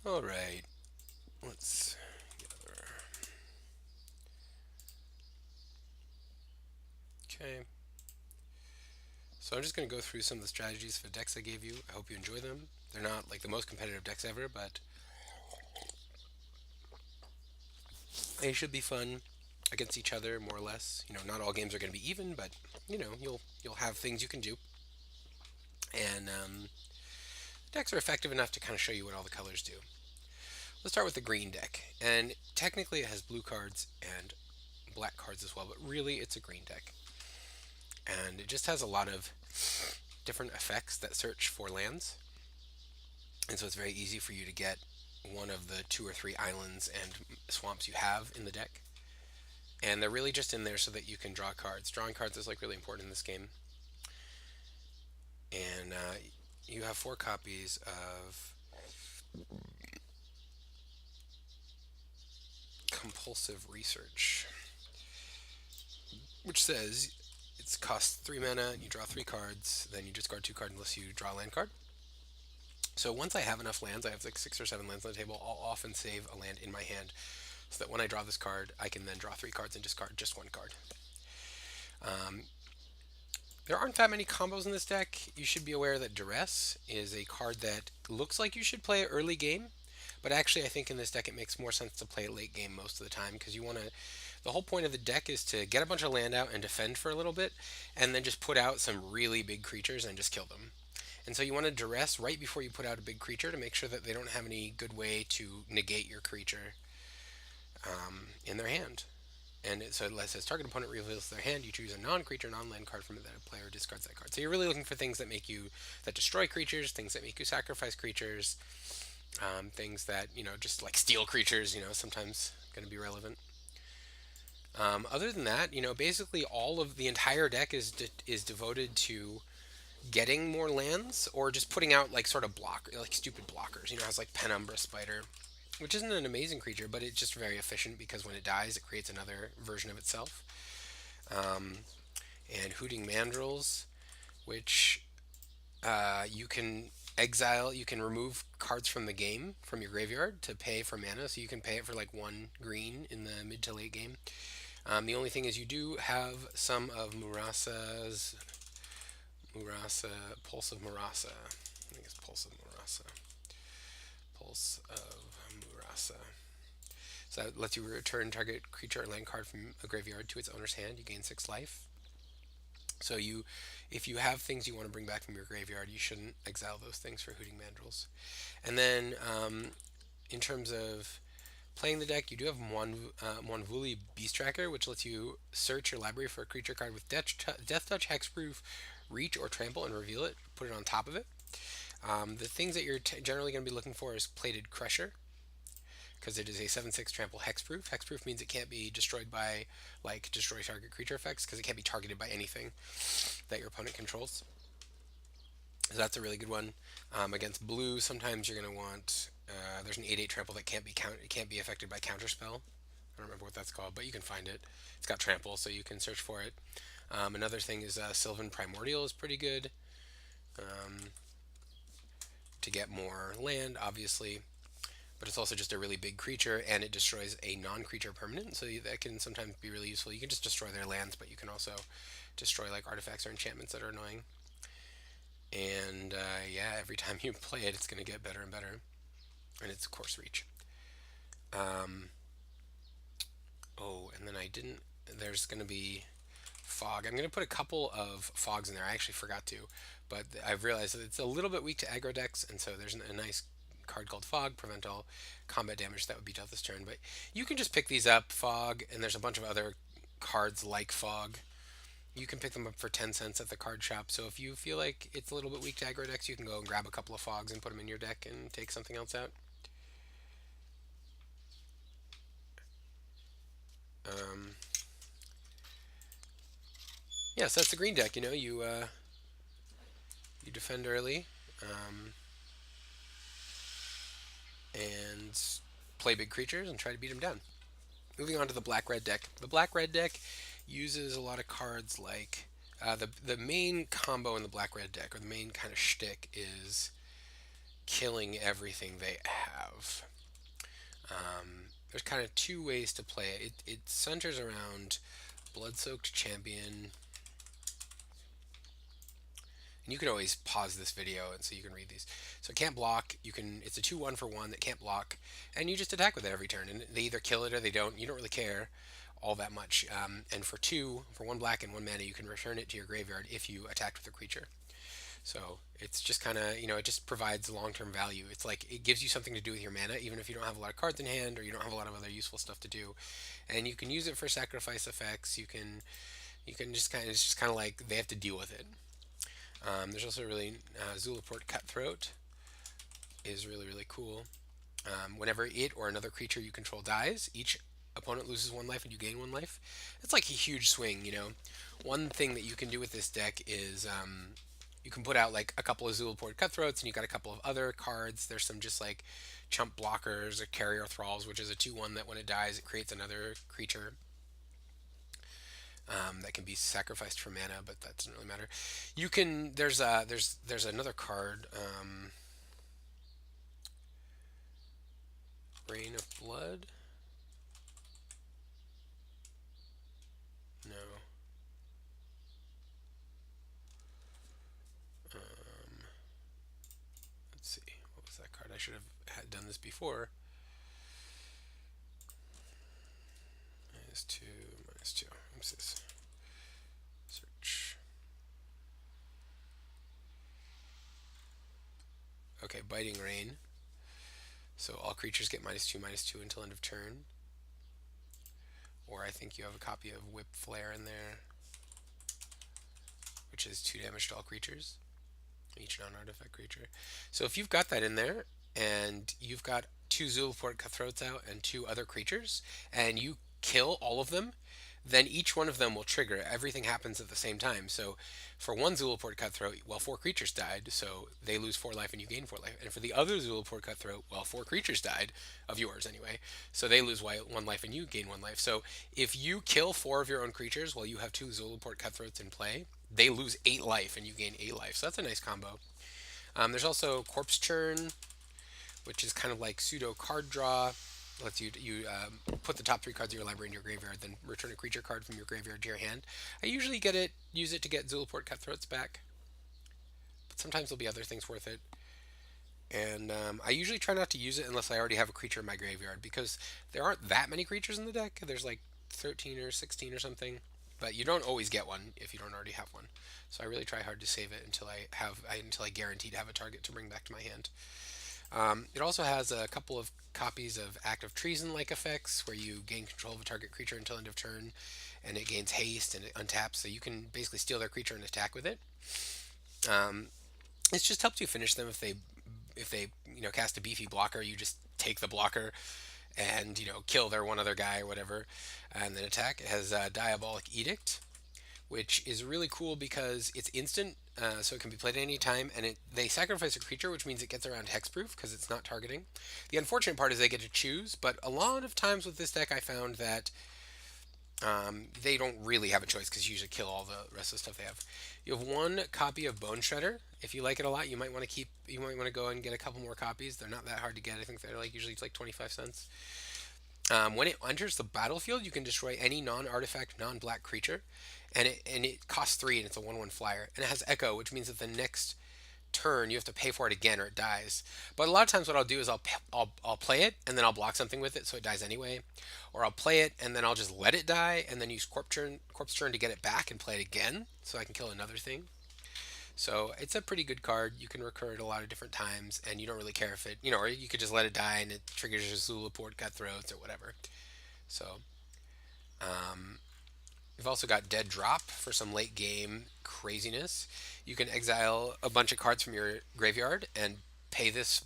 All right, let's gather. Okay, so I'm just going to go through some of the strategies for decks I gave you. I hope you enjoy them. They're not like the most competitive decks ever, but they should be fun against each other more or less. Not all games are going to be even, but you'll have things you can do, and decks are effective enough to kind of show you what all the colors do. Let's start with the green deck, and technically it has blue cards and black cards as well, but really it's a green deck, and it just has a lot of different effects that search for lands, and so it's very easy for you to get one of the two or three islands and swamps you have in the deck. And they're really just in there so that you can draw cards. Drawing cards is like really important in this game. And you have four copies of Compulsive Research, which says it costs 3 mana, you draw 3 cards, then you discard 2 cards unless you draw a land card. So once I have enough lands, I have like 6 or 7 lands on the table, I'll often save a land in my hand so that when I draw this card, I can then draw 3 cards and discard just 1 card. Um, there aren't that many combos in this deck. You should be aware that Duress is a card that looks like you should play it early game, but actually I think in this deck it makes more sense to play it late game most of the time because you want to. The whole point of the deck is to get a bunch of land out and defend for a little bit, and then just put out some really big creatures and just kill them. And so you want to duress right before you put out a big creature to make sure that they don't have any good way to negate your creature in their hand. And so it says target opponent reveals their hand. You choose a non-creature, non-land card from it that a player discards that card. So you're really looking for things that destroy creatures, things that make you sacrifice creatures, things that just like steal creatures. Sometimes going to be relevant. Other than that, basically all of the entire deck is devoted to getting more lands or just putting out like sort of like stupid blockers. It has like Penumbra Spider, which isn't an amazing creature, but it's just very efficient because when it dies, it creates another version of itself. Um, and Hooting Mandrills, which you can exile, you can remove cards from the game from your graveyard to pay for mana, so you can pay it for like 1 green in the mid to late game. The only thing is you do have some of Pulse of Murasa. I think it's Pulse of Murasa. Pulse of Murasa. So that lets you return target creature or land card from a graveyard to its owner's hand. You gain 6 life. So if you have things you want to bring back from your graveyard, you shouldn't exile those things for Hooting Mandrills. And then in terms of playing the deck, you do have Monvuli Beast Tracker, which lets you search your library for a creature card with Death Touch, Hexproof, Reach, or Trample and reveal it. Put it on top of it. The things that you're generally going to be looking for is Plated Crusher, because it is a 7/6 trample hexproof. Hexproof means it can't be destroyed by like destroy target creature effects because it can't be targeted by anything that your opponent controls. So that's a really good one. Against blue, sometimes you're going to want. There's an 8/8 trample that it can't be affected by counterspell. I don't remember what that's called, but you can find it. It's got trample, so you can search for it. Another thing is Sylvan Primordial is pretty good to get more land, obviously, but it's also just a really big creature and it destroys a non-creature permanent, so that can sometimes be really useful. You can just destroy their lands, but you can also destroy like artifacts or enchantments that are annoying. And yeah, every time you play it, it's going to get better and better, and it's course reach. Um, oh, and then I didn't. There's going to be fog. I'm going to put a couple of fogs in there. I actually forgot to, but I've realized that it's a little bit weak to aggro decks, and so there's a nice card called Fog, prevent all combat damage that would be dealt this turn. But you can just pick these up, Fog, and there's a bunch of other cards like Fog. You can pick them up for 10 cents at the card shop. So if you feel like it's a little bit weak to aggro decks, you can go and grab a couple of Fogs and put them in your deck and take something else out. Um, yeah, so that's the green deck. You defend early, um, and play big creatures and try to beat them down. Moving on to the black red deck. The black red deck uses a lot of cards like the main combo in the black red deck, or the main kind of shtick, is killing everything they have. There's kind of two ways to play it. It centers around Blood-Soaked Champion, and you can always pause this video and so you can read these. So it can't block. You can. It's a 2/1 for one that can't block, and you just attack with it every turn. And they either kill it or they don't. You don't really care all that much. And for two, for one black and one mana, you can return it to your graveyard if you attacked with a creature. So it's just kind of, it just provides long-term value. It's like it gives you something to do with your mana, even if you don't have a lot of cards in hand or you don't have a lot of other useful stuff to do. And you can use it for sacrifice effects. You can just kind of, it's just kind of like they have to deal with it. There's also really Zulaport Cutthroat is really really cool. Whenever it or another creature you control dies, each opponent loses one life and you gain one life. It's like a huge swing. One thing that you can do with this deck is you can put out like a couple of Zulaport Cutthroats, and you got a couple of other cards. There's some just like chump blockers or Carrier Thralls, which is a 2/1 that when it dies, it creates another creature that can be sacrificed for mana, but that doesn't really matter. You can there's another card, Rain of Blood. No, um, let's see. What was that card? I should have had done this before. -2, -2. What's this? Search. Okay, Biting Rain. So all creatures get -2/-2 until end of turn. Or I think you have a copy of Whip Flare in there, which is 2 damage to all creatures, each non-artifact creature. So if you've got that in there, and you've got 2 Zulaport Cutthroats out and 2 other creatures, and you kill all of them, then each one of them will trigger. Everything happens at the same time. So for one Zulaport Cutthroat, well, 4 creatures died, so they lose 4 life and you gain 4 life. And for the other Zulaport Cutthroat, well, 4 creatures died, of yours anyway, so they lose 1 life and you gain 1 life. So if you kill 4 of your own creatures while you have 2 Zulaport Cutthroats in play, they lose 8 life and you gain 8 life. So that's a nice combo. There's also Corpse Churn, which is kind of like pseudo card draw. Lets you put the top 3 cards of your library into your graveyard, then return a creature card from your graveyard to your hand. I usually use it to get Zulaport Cutthroats back, but sometimes there'll be other things worth it. And I usually try not to use it unless I already have a creature in my graveyard, because there aren't that many creatures in the deck. There's like 13 or 16 or something, but you don't always get one if you don't already have one. So I really try hard to save it until I guarantee to have a target to bring back to my hand. It also has a couple of copies of Act of Treason-like effects, where you gain control of a target creature until end of turn, and it gains haste and it untaps, so you can basically steal their creature and attack with it. Um, it just helps you finish them if they cast a beefy blocker. You just take the blocker and kill their one other guy or whatever, and then attack. It has Diabolic Edict, which is really cool because it's instant, so it can be played at any time, and they sacrifice a creature, which means it gets around hexproof because it's not targeting. The unfortunate part is they get to choose, but a lot of times with this deck, I found that they don't really have a choice because you usually kill all the rest of the stuff they have. You have 1 copy of Bone Shredder. If you like it a lot, you might want to keep. You might want to go and get a couple more copies. They're not that hard to get. I think they're usually it's like 25 cents. When it enters the battlefield, you can destroy any non-artifact, non-black creature, and it costs 3, and it's a 1/1 flyer, and it has Echo, which means that the next turn you have to pay for it again or it dies. But a lot of times, what I'll do is I'll play it and then I'll block something with it so it dies anyway, or I'll play it and then I'll just let it die and then use Corpse Churn to get it back and play it again so I can kill another thing. So it's a pretty good card. You can recur it a lot of different times, and you don't really care if or you could just let it die and it triggers your Zulaport Cutthroats or whatever. So, um, we've also got Dead Drop for some late game craziness. You can exile a bunch of cards from your graveyard and play this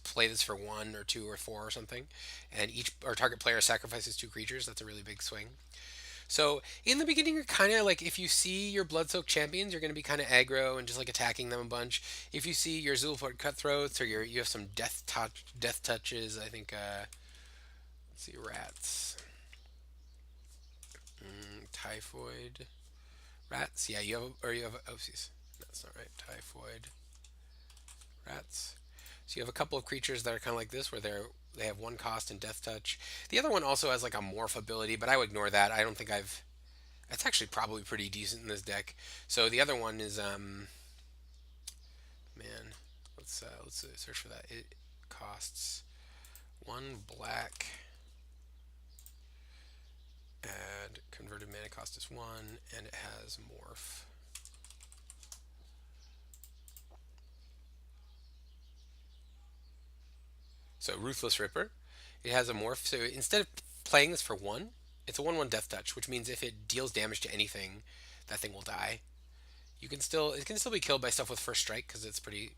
for 1 or 2 or 4 or something, and each or target player sacrifices 2 creatures. That's a really big swing. So in the beginning, you're kind of like, if you see your Blood-Soaked Champions, you're going to be kind of aggro and just like attacking them a bunch. If you see your Zulaport Cutthroats or you have some death touches, I think. Let's see, rats, typhoid, rats. Yeah, you have, oh, geez, that's not right. Typhoid, rats. So you have a couple of creatures that are kind of like this, where they have one cost and death touch. The other one also has like a morph ability, but I would ignore that. I don't think I've. That's actually probably pretty decent in this deck. So the other one is man, let's search for that. It costs one black, and converted mana cost is one, and it has morph. So Ruthless Ripper, it has a morph. So instead of playing this for one, it's a 1/1 death touch, which means if it deals damage to anything, that thing will die. It can still be killed by stuff with first strike because it's pretty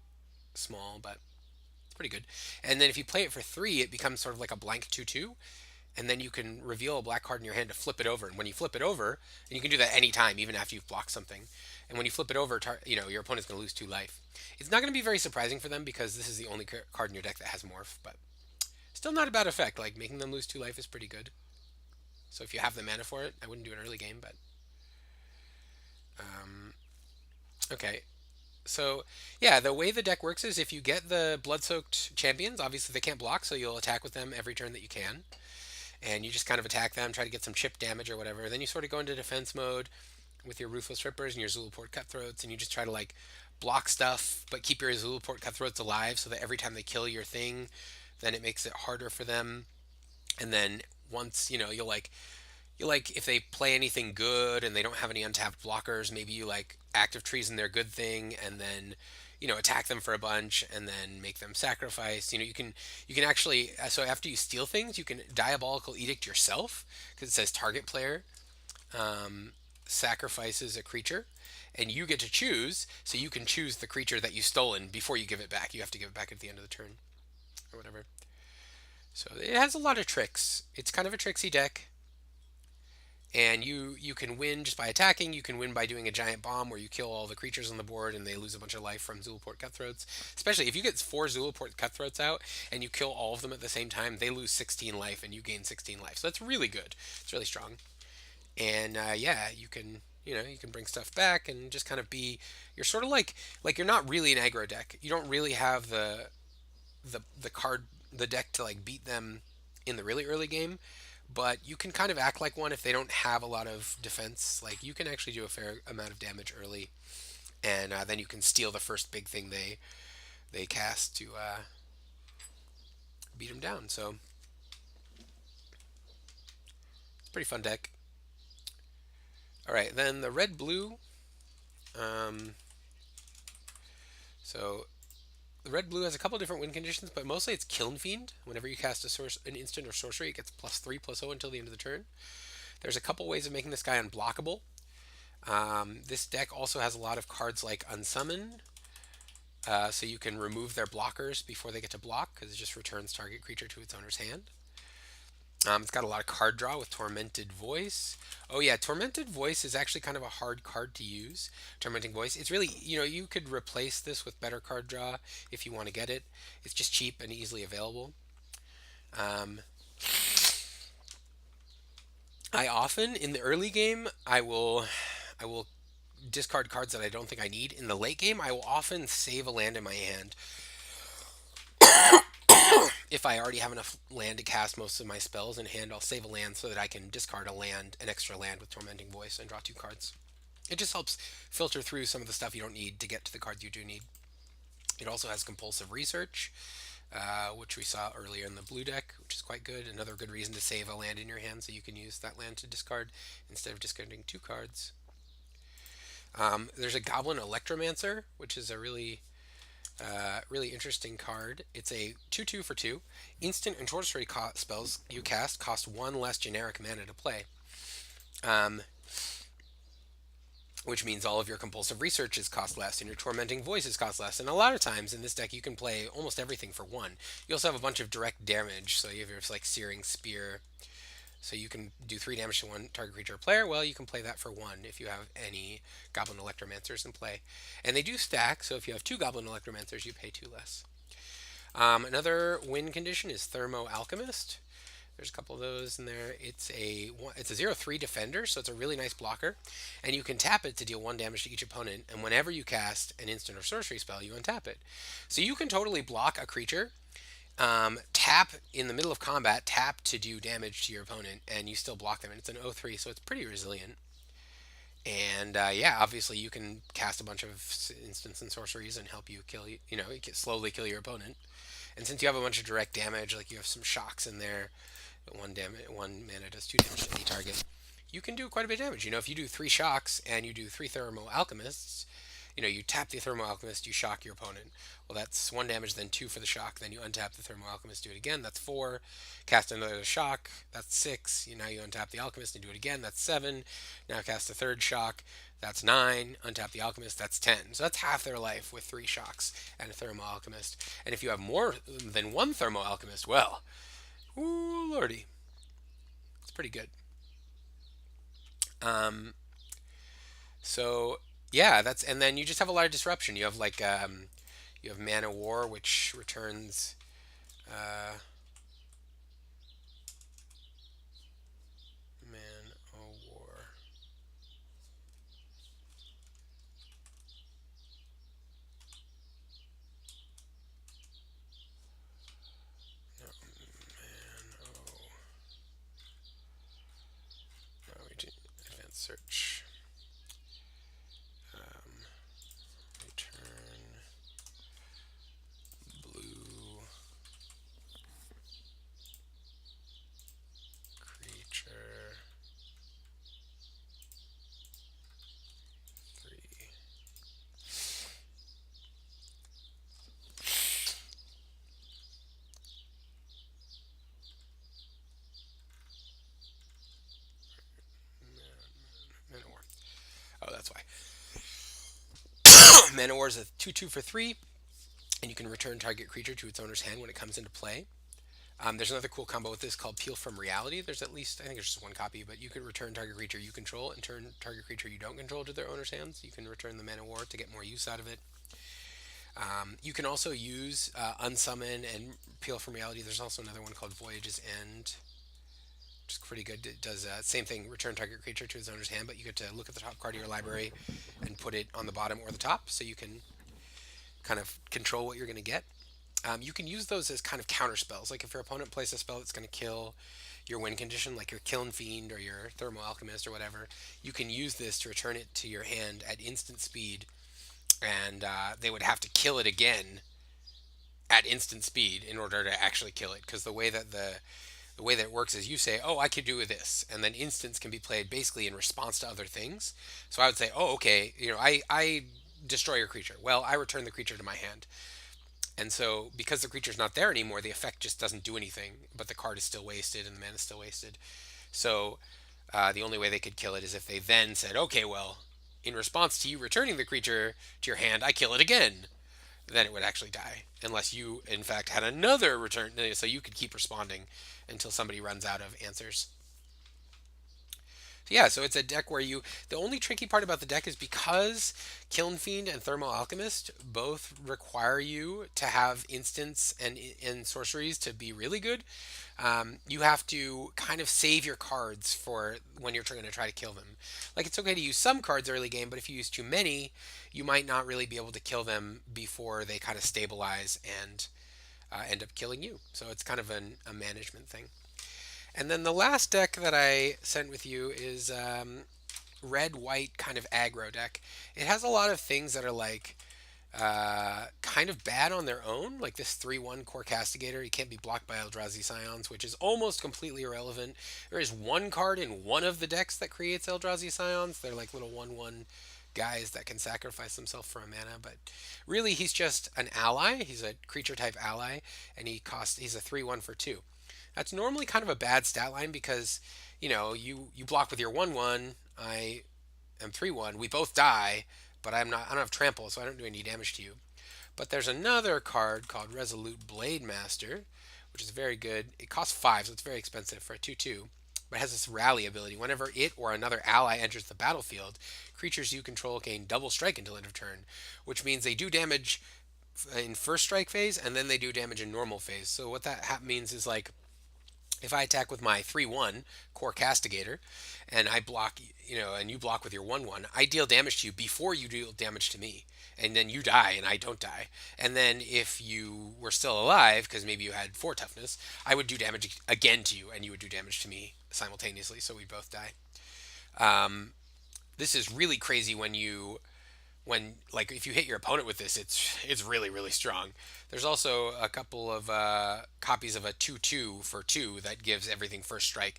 small, but it's pretty good. And then if you play it for three, it becomes sort of like a blank 2/2, and then you can reveal a black card in your hand to flip it over. And when you flip it over, and you can do that anytime, even after you've blocked something. And when you flip it over, your opponent's going to lose 2 life. It's not going to be very surprising for them because this is the only card in your deck that has morph, but still not a bad effect. Like making them lose 2 life is pretty good. So if you have the mana for it, I wouldn't do an early game, but um, okay. So yeah, the way the deck works is if you get the blood-soaked champions, obviously they can't block, so you'll attack with them every turn that you can, and you just kind of attack them, try to get some chip damage or whatever. Then you sort of go into defense mode with your Ruthless Rippers and your Zulaport Cutthroats, and you just try to like block stuff, but keep your Zulaport Cutthroats alive so that every time they kill your thing, then it makes it harder for them. And then once you like if they play anything good and they don't have any untapped blockers, maybe you like active treason their good thing, and then attack them for a bunch and then make them sacrifice. You can actually, so after you steal things, you can diabolical edict yourself because it says target player um, sacrifices a creature, and you get to choose. So you can choose the creature that you've stolen before you give it back. You have to give it back at the end of the turn or whatever. So it has a lot of tricks. It's kind of a tricksy deck, and you can win just by attacking. You can win by doing a giant bomb where you kill all the creatures on the board and they lose a bunch of life from Zulaport Cutthroats. Especially if you get 4 Zulaport Cutthroats out and you kill all of them at the same time, they lose 16 life and you gain 16 life. So that's really good. It's really strong. And yeah, you can bring stuff back and just kind of be. You're sort of like you're not really an aggro deck. You don't really have the card the deck to like beat them in the really early game, but you can kind of act like one if they don't have a lot of defense. Like you can actually do a fair amount of damage early, and then you can steal the first big thing they cast to beat them down. So it's a pretty fun deck. All right, then the red blue. Um, so the red blue has a couple different win conditions, but mostly it's Kiln Fiend. Whenever you cast an instant or sorcery, it gets +3/+0 until the end of the turn. There's a couple ways of making this guy unblockable. This deck also has a lot of cards like Unsummon, so you can remove their blockers before they get to block because it just returns target creature to its owner's hand. It's got a lot of card draw with Tormented Voice. Oh yeah, Tormented Voice is actually kind of a hard card to use. Tormenting Voice. It's really, you could replace this with better card draw if you want to get it. It's just cheap and easily available. Um, I often in the early game I will discard cards that I don't think I need. In the late game, I will often save a land in my hand if I already have enough land to cast most of my spells in hand. I'll save a land so that I can discard an extra land with Tormenting Voice, and draw 2 cards. It just helps filter through some of the stuff you don't need to get to the cards you do need. It also has Compulsive Research, which we saw earlier in the blue deck, which is quite good. Another good reason to save a land in your hand so you can use that land to discard instead of discarding 2 cards. There's a Goblin Electromancer, which is a really interesting card. It's a 2/2 for 2. Instant and sorcery spells you cast cost 1 less generic mana to play. Um, which means all of your compulsive researches cost less and your tormenting voices cost less. And a lot of times in this deck, you can play almost everything for 1. You also have a bunch of direct damage, so you have your like Searing Spear. So you can do 3 damage to one target creature or player. Well, you can play that for 1 if you have any Goblin Electromancers in play. And they do stack, so if you have 2 Goblin Electromancers, you pay 2 less. Another win condition is Thermo Alchemist. There's a couple of those in there. It's a 0/3 defender, so it's a really nice blocker, and you can tap it to deal 1 damage to each opponent. And whenever you cast an instant or sorcery spell, you untap it. So you can totally block a creature, tap in the middle of combat, tap to do damage to your opponent, and you still block them. And it's an 0/3, so it's pretty resilient. And yeah, obviously you can cast a bunch of instants and sorceries and help you kill you can slowly kill your opponent. And since you have a bunch of direct damage, like you have some shocks in there, one mana does 2 damage to any target. You can do quite a bit of damage. If you do 3 shocks and you do 3 Thermo Alchemists, you tap the Thermo Alchemist, you shock your opponent. Well, that's 1 damage, then 2 for the shock, then you untap the Thermo Alchemist, do it again. That's 4. Cast another shock. That's 6. Now you untap the Alchemist and do it again. That's 7. Now cast a third shock. That's 9. Untap the Alchemist. That's 10. So that's half their life with 3 shocks and a Thermo Alchemist. And if you have more than one Thermo Alchemist, well, ooh lordy, it's pretty good. Um, so yeah, and then you just have a lot of disruption. You have Mana War, which returns. Uh, Man o' War. No, Man o. No, we do advanced search. Um, Return blue creature 3. Mana War. Oh, that's why. Mana War is a 2/2 for 3, and you can return target creature to its owner's hand when it comes into play. There's another cool combo with this called Peel from Reality. There's at least, I think there's just one copy, but you can return target creature you control and turn target creature you don't control to their owner's hands. You can return the Mana War to get more use out of it. You can also use Unsummon and Peel from Reality. There's also another one called Voyage's End, which is pretty good. It does same thing, return target creature to its owner's hand, but you get to look at the top card of your library and put it on the bottom or the top, so you can kind of control what you're going to get. You can use those as kind of counter spells. Like if your opponent plays a spell that's going to kill your win condition, like your Kiln Fiend or your Thermal Alchemist or whatever, you can use this to return it to your hand at instant speed, and they would have to kill it again at instant speed in order to actually kill it. Because the way that it works is you say, "Oh, I could do this," and then instants can be played basically in response to other things. So I would say, "Oh, okay, I destroy your creature. Well, I return the creature to my hand." And so, because the creature's not there anymore, the effect just doesn't do anything, but the card is still wasted and the mana is still wasted. So, the only way they could kill it is if they then said, okay, well, in response to you returning the creature to your hand, I kill it again. Then it would actually die, unless you, in fact, had another return. So you could keep responding until somebody runs out of answers. So yeah, so it's a deck where the only tricky part about the deck is because Kiln Fiend and Thermal Alchemist both require you to have instants and sorceries to be really good. You have to kind of save your cards for when you're going to try to kill them. Like it's okay to use some cards early game, but if you use too many, you might not really be able to kill them before they kind of stabilize and end up killing you. So it's kind of a management thing. And then the last deck that I sent with you is red white kind of aggro deck. It has a lot of things that are like kind of bad on their own, like this 3/1 Core Castigator. You can't be blocked by Eldrazi Scions, which is almost completely irrelevant. There is one card in one of the decks that creates Eldrazi Scions. They're like little 1/1 guys that can sacrifice themselves for a mana, but really he's just an ally. He's a creature type ally, and he's a 3/1 for 2. That's normally kind of a bad stat line because, you block with your 1/1, I am 3/1, we both die, but I don't have trample, so I don't do any damage to you. But there's another card called Resolute Blade Master, which is very good. It costs 5, so it's very expensive for a 2/2. But it has this rally ability. Whenever it or another ally enters the battlefield, creatures you control gain double strike until end of turn, which means they do damage in first strike phase and then they do damage in normal phase. So what that means is like If I attack with my 3/1 core castigator and I block, and you block with your 1/1, I deal damage to you before you deal damage to me. And then you die and I don't die. And then if you were still alive, because maybe you had 4 toughness, I would do damage again to you and you would do damage to me simultaneously. So we both die. This is really crazy when like if you hit your opponent with this, it's really really strong. There's also a couple of copies of a 2/2 for 2 that gives everything first strike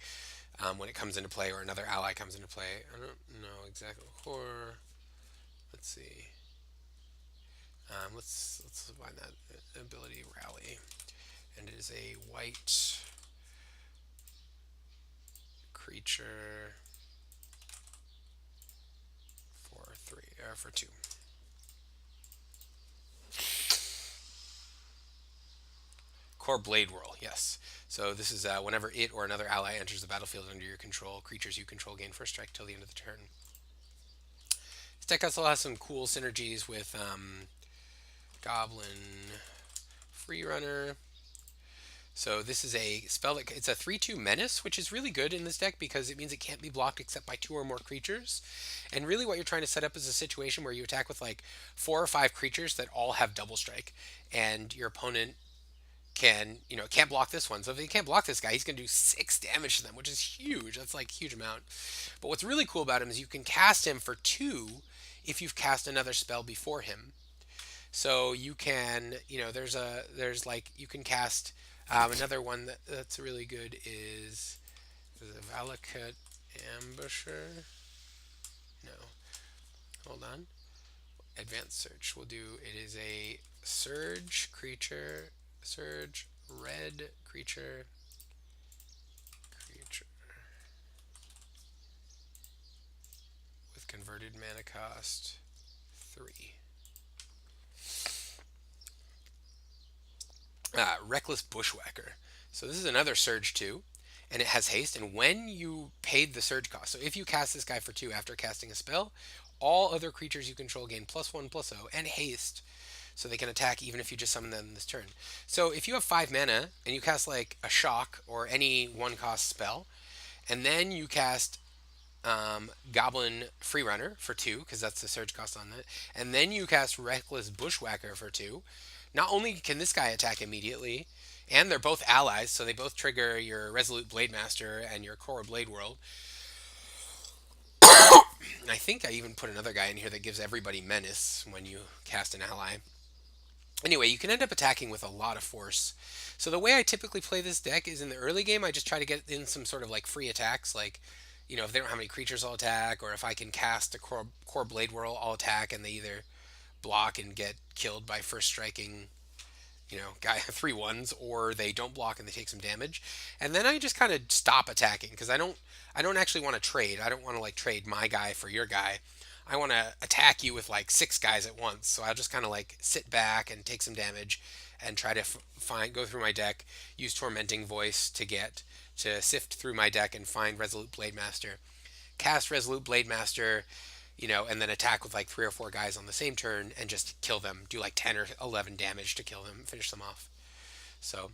when it comes into play or another ally comes into play. I don't know exactly. Or let's see. Let's find that ability rally, and it is a white creature for 3 or for 2. Core Blade Whirl, yes. So this is whenever it or another ally enters the battlefield under your control, creatures you control gain first strike till the end of the turn. This deck also has some cool synergies with Goblin Freerunner. So this is a spell that it's a 3/2 menace, which is really good in this deck because it means it can't be blocked except by 2 or more creatures. And really what you're trying to set up is a situation where you attack with like 4 or 5 creatures that all have double strike, and your opponent can't block this one. So if he can't block this guy, he's going to do 6 damage to them, which is huge. That's like a huge amount. But what's really cool about him is you can cast him for 2 if you've cast another spell before him. So you can, there's like you can cast another one that's really good is the Valakut Ambusher. No, hold on. Advanced search. We'll do. It is a surge creature. Surge red creature. Creature with converted mana cost 3. Reckless Bushwhacker. So this is another Surge 2, and it has haste. And when you paid the Surge cost, so if you cast this guy for 2 after casting a spell, all other creatures you control gain +1/+0 and haste, so they can attack even if you just summon them this turn. So if you have 5 mana and you cast like a Shock or any 1-cost spell, and then you cast Goblin Freerunner for 2, because that's the Surge cost on that, and then you cast Reckless Bushwhacker for 2, not only can this guy attack immediately, and they're both allies, so they both trigger your Resolute Blade Master and your Core Blade World. And I think I even put another guy in here that gives everybody Menace when you cast an ally. Anyway, you can end up attacking with a lot of force. So the way I typically play this deck is in the early game, I just try to get in some sort of like free attacks, like if they don't have any creatures, I'll attack, or if I can cast a core Blade Whirl, I'll attack, and they either block and get killed by first striking guy 3/1s, or they don't block and they take some damage. And then I just kind of stop attacking because I don't actually want to trade. I don't want to like trade my guy for your guy. I want to attack you with like 6 guys at once. So I'll just kind of like sit back and take some damage and try to go through my deck, use Tormenting Voice to sift through my deck and find Resolute Blade Master. Cast Resolute Blade Master, and then attack with like 3 or 4 guys on the same turn and just kill them. Do like 10 or 11 damage to kill them, finish them off. So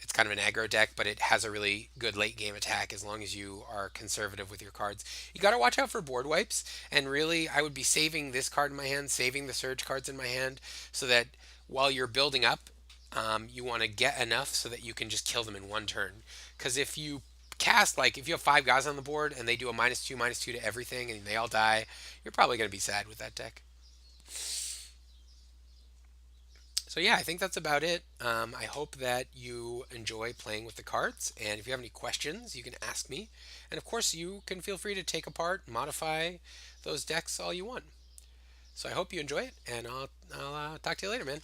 it's kind of an aggro deck, but it has a really good late game attack as long as you are conservative with your cards. You got to watch out for board wipes, and really, I would be saving this card in my hand, saving the Surge cards in my hand, so that while you're building up, you want to get enough so that you can just kill them in one turn. Because if you cast, like, if you have 5 guys on the board and they do a -2/-2 to everything and they all die, you're probably going to be sad with that deck. So yeah, I think that's about it. I hope that you enjoy playing with the cards, and if you have any questions, you can ask me. And of course, you can feel free to take apart, modify those decks all you want. So I hope you enjoy it, and I'll talk to you later, man.